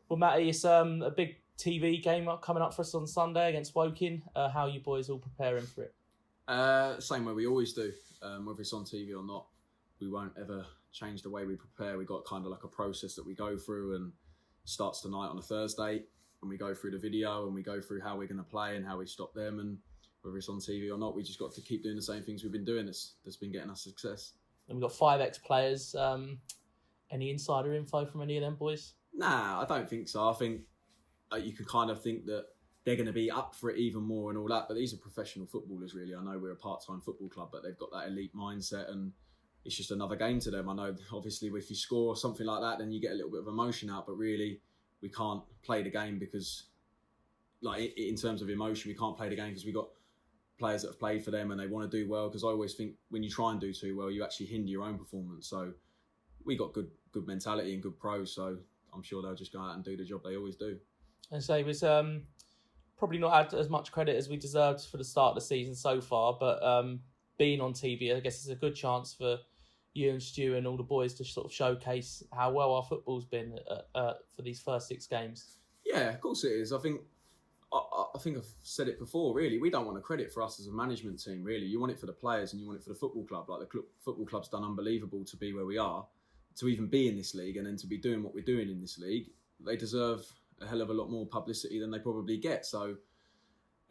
Well, Matty, it's a big TV game coming up for us on Sunday against Woking. How are you boys all preparing for it? Same way we always do. Whether it's on TV or not, we won't ever change the way we prepare. We've got kind of like a process that we go through, and starts tonight on a Thursday, and we go through the video and we go through how we're going to play and how we stop them, and whether it's on TV or not, we just got to keep doing the same things we've been doing. That's been getting us success. And we've got 5 ex-players. Any insider info from any of them boys? Nah, I don't think so. I think you can kind of think that they're going to be up for it even more and all that, but these are professional footballers, really. I know we're a part-time football club, but they've got that elite mindset, and it's just another game to them. I know, obviously, if you score or something like that, then you get a little bit of emotion out, but really, we can't play the game because, like, in terms of emotion, we can't play the game because we've got players that have played for them and they want to do well, because I always think when you try and do too well, you actually hinder your own performance. So we got good mentality and good pros, so I'm sure they'll just go out and do the job they always do. And so it was probably not had as much credit as we deserved for the start of the season so far, but being on TV, I guess it's a good chance for you and Stu and all the boys to sort of showcase how well our football's been for these first 6 games. Yeah, of course it is. I think I've said it before, really. We don't want the credit for us as a management team, really. You want it for the players and you want it for the football club. Like, the football club's done unbelievable to be where we are, to even be in this league, and then to be doing what we're doing in this league. They deserve a hell of a lot more publicity than they probably get. So,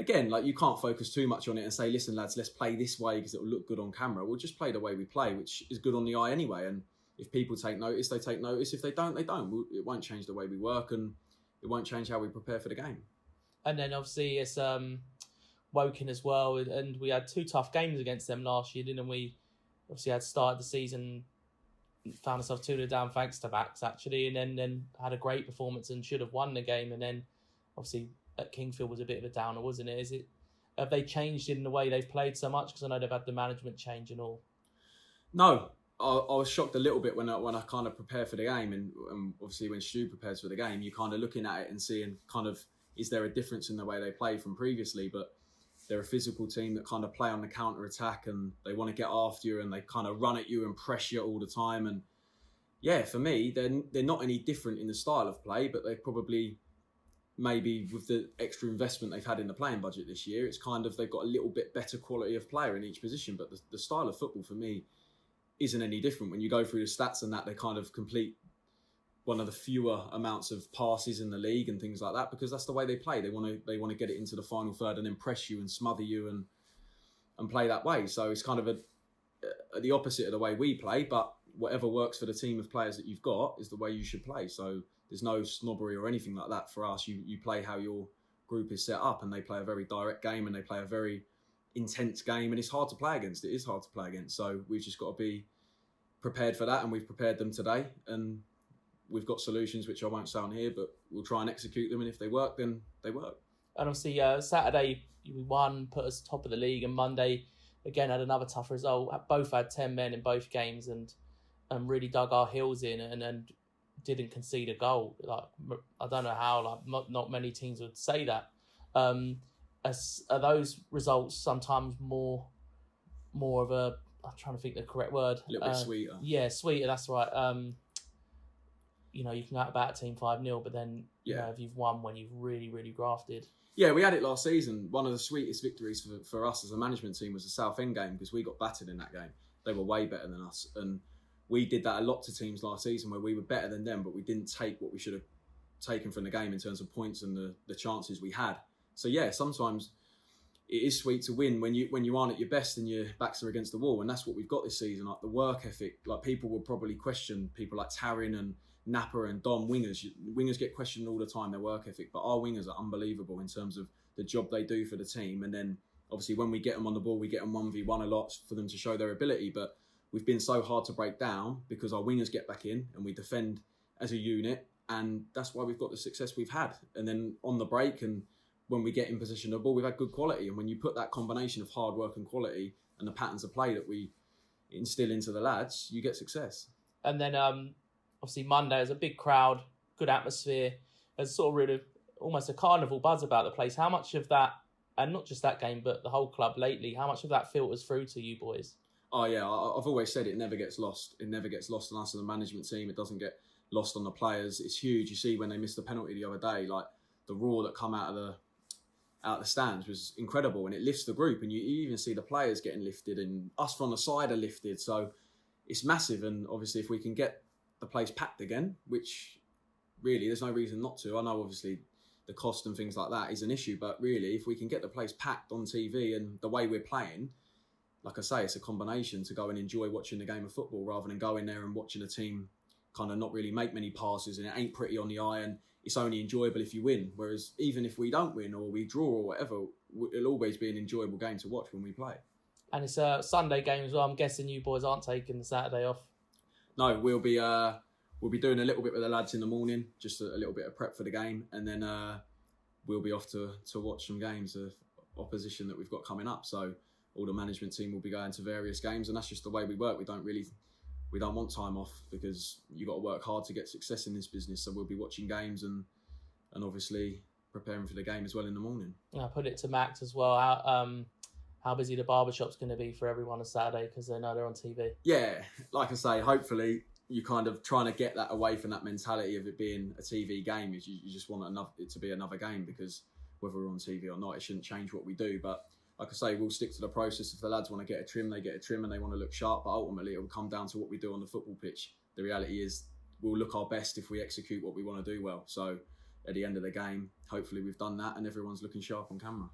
again, like, you can't focus too much on it and say, listen, lads, let's play this way because it'll look good on camera. We'll just play the way we play, which is good on the eye anyway. And if people take notice, they take notice. If they don't, they don't. It won't change the way we work, and it won't change how we prepare for the game. And then obviously it's Woking as well, and we had 2 tough games against them last year, didn't we? Obviously had started the season, found ourselves 2-0 down thanks to backs actually, and then had a great performance and should have won the game. And then obviously at Kingfield was a bit of a downer, wasn't it? Have they changed in the way they've played so much? Because I know they've had the management change and all. No, I was shocked a little bit when I kind of prepare for the game, and obviously when Stu prepares for the game, you're kind of looking at it and seeing kind of, is there a difference in the way they play from previously? But they're a physical team that kind of play on the counter-attack, and they want to get after you, and they kind of run at you and press you all the time. And yeah, for me, they're not any different in the style of play, but they probably, maybe with the extra investment they've had in the playing budget this year, it's kind of, they've got a little bit better quality of player in each position. But the style of football for me isn't any different. When you go through the stats and that, they kind of complete one of the fewer amounts of passes in the league and things like that, because that's the way they play. They want to get it into the final third and then press you and smother you and play that way. So it's kind of the opposite of the way we play, but whatever works for the team of players that you've got is the way you should play. So there's no snobbery or anything like that for us. You play how your group is set up, and they play a very direct game and they play a very intense game, and it's hard to play against. It is hard to play against. So we've just got to be prepared for that, and we've prepared them today, and we've got solutions which I won't say on here, but we'll try and execute them, and if they work, then they work. And obviously Saturday we won, put us top of the league, and Monday again had another tough result. Both had 10 men in both games, and really dug our heels in and didn't concede a goal. Like, I don't know how, like, not many teams would say that. Are those results sometimes more of a, I'm trying to think the correct word. A little bit sweeter. Yeah, sweeter, that's right. You know, you can go out about a team 5-0, but then, you know, if you've won when you've really, really grafted. Yeah, we had it last season. One of the sweetest victories for us as a management team was the Southend game, because we got battered in that game. They were way better than us. And we did that a lot to teams last season, where we were better than them, but we didn't take what we should have taken from the game in terms of points and the chances we had. So yeah, sometimes it is sweet to win when you aren't at your best and your backs are against the wall. And that's what we've got this season. Like, the work ethic, like, people will probably question people like Taryn and Napper and Dom, wingers. Wingers get questioned all the time, their work ethic, but our wingers are unbelievable in terms of the job they do for the team. And then obviously when we get them on the ball, we get them 1v1 a lot for them to show their ability. But we've been so hard to break down because our wingers get back in and we defend as a unit, and that's why we've got the success we've had. And then on the break and when we get in position of the ball, we've had good quality. And when you put that combination of hard work and quality and the patterns of play that we instill into the lads, you get success. And then obviously Monday is a big crowd, good atmosphere. There's sort of really almost a carnival buzz about the place. How much of that, and not just that game, but the whole club lately, how much of that filters through to you boys? Oh yeah, I've always said it never gets lost. It never gets lost on us as a management team. It doesn't get lost on the players. It's huge. You see when they missed the penalty the other day, like the roar that come out of the stands was incredible, and it lifts the group. And you even see the players getting lifted, and us from the side are lifted. So it's massive. And obviously, if we can get the place packed again, which really there's no reason not to. I know obviously the cost and things like that is an issue, but really if we can get the place packed on TV and the way we're playing, like I say, it's a combination to go and enjoy watching the game of football rather than going there and watching a team kind of not really make many passes and it ain't pretty on the eye and it's only enjoyable if you win. Whereas even if we don't win or we draw or whatever, it'll always be an enjoyable game to watch when we play. And it's a Sunday game as well. I'm guessing you boys aren't taking the Saturday off. No, we'll be doing a little bit with the lads in the morning, just a little bit of prep for the game, and then we'll be off to watch some games of opposition that we've got coming up. So all the management team will be going to various games, and that's just the way we work. We don't want time off because you've got to work hard to get success in this business. So we'll be watching games and obviously preparing for the game as well in the morning. I put it to Max as well. How busy the barbershop's going to be for everyone on Saturday because they know they're on TV. Yeah, like I say, hopefully you kind of trying to get that away from that mentality of it being a TV game. You just want it to be another game because whether we're on TV or not, it shouldn't change what we do. But like I say, we'll stick to the process. If the lads want to get a trim, they get a trim and they want to look sharp. But ultimately, it will come down to what we do on the football pitch. The reality is we'll look our best if we execute what we want to do well. So at the end of the game, hopefully we've done that and everyone's looking sharp on camera.